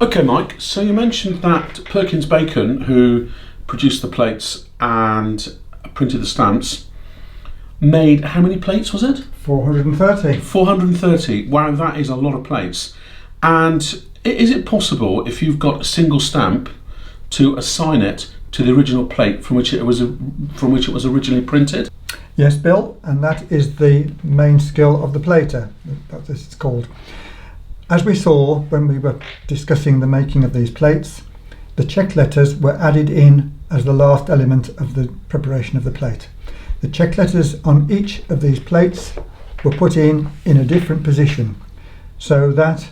Okay, Mike, so you mentioned that Perkins Bacon, who produced the plates and printed the stamps, made how many plates was it? 430. 430. Wow, that is a lot of plates. And is it possible, if you've got a single stamp, to assign it to the original plate from which it was originally printed? Yes, Bill, and that is the main skill of the plater. That's what it's called. As we saw when we were discussing the making of these plates, the check letters were added in as the last element of the preparation of the plate. The check letters on each of these plates were put in a different position, so that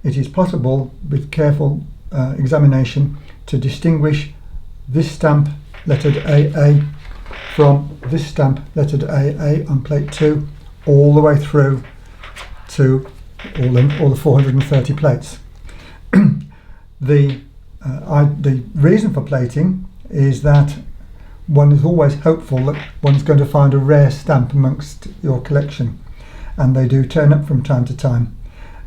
it is possible, with careful examination, to distinguish this stamp lettered AA from this stamp lettered AA on plate 2 all the way through to all the 430 plates. The reason for plating is that one is always hopeful that one's going to find a rare stamp amongst your collection, and they do turn up from time to time,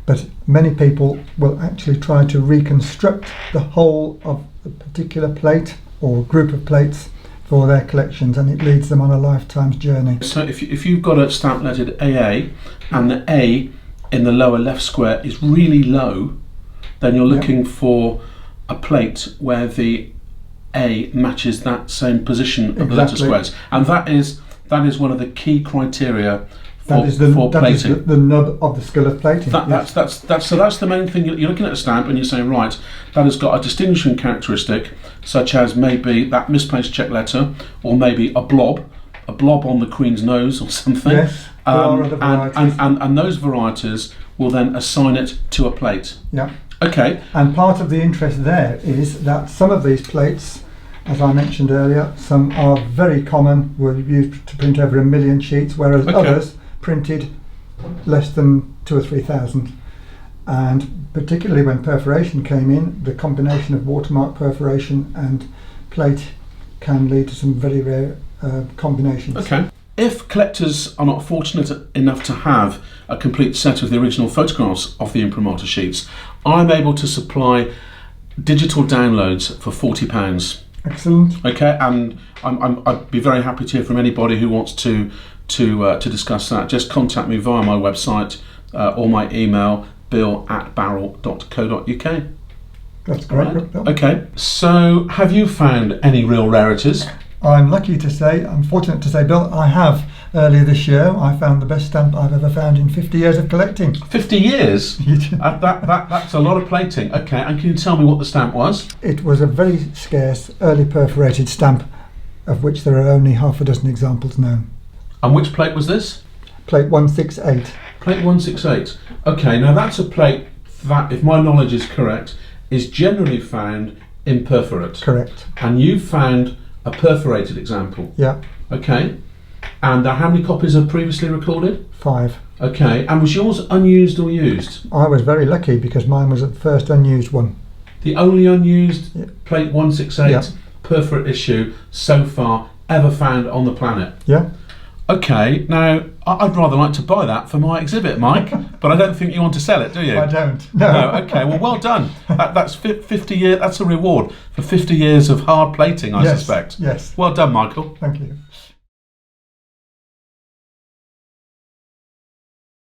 but many people will actually try to reconstruct the whole of a particular plate or group of plates for their collections, and it leads them on a lifetime's journey. So if you've got a stamp lettered AA and the A in the lower left square is really low, then you're looking for a plate where the A matches that same position of the letter squares, and that is one of the key criteria for plating. That is the nub of the skill of plating. That's the main thing. You're looking at a stamp and you're saying, right, that has got a distinguishing characteristic, such as maybe that misplaced check letter, or maybe a blob on the Queen's nose or something. Yes, there are other varieties. And those varieties will then assign it to a plate. Yeah. Okay. And part of the interest there is that some of these plates, as I mentioned earlier, some are very common, were used to print over 1 million sheets, whereas others printed less than 2,000 or 3,000. And particularly when perforation came in, the combination of watermark perforation and plate can lead to some very rare combinations. Okay. If collectors are not fortunate enough to have a complete set of the original photographs of the imprimatur sheets, I'm able to supply digital downloads for £40. Excellent. Okay, and I'd be very happy to hear from anybody who wants to discuss that. Just contact me via my website or my email, bill@barrell.co.uk. That's great. Right. Okay, so have you found any real rarities? I'm fortunate to say, Bill, I have. Earlier this year, I found the best stamp I've ever found in 50 years of collecting. 50 years? That's a lot of plating. Okay, and can you tell me what the stamp was? It was a very scarce, early perforated stamp, of which there are only half a dozen examples known. And which plate was this? Plate 168. Plate 168. Okay, now that's a plate that, if my knowledge is correct, is generally found imperforate. Correct. And you found a perforated example. Yeah. Okay. And how many copies are previously recorded? 5. Okay. And was yours unused or used? I was very lucky because mine was the first unused one. The only unused plate 168 perforate issue so far ever found on the planet? Yeah. Okay, now I'd rather like to buy that for my exhibit, Mike, but I don't think you want to sell it, do you? I don't. No. Okay, well done. That's 50 years. That's a reward for 50 years of hard plating, I suspect. Yes. Well done, Michael. Thank you.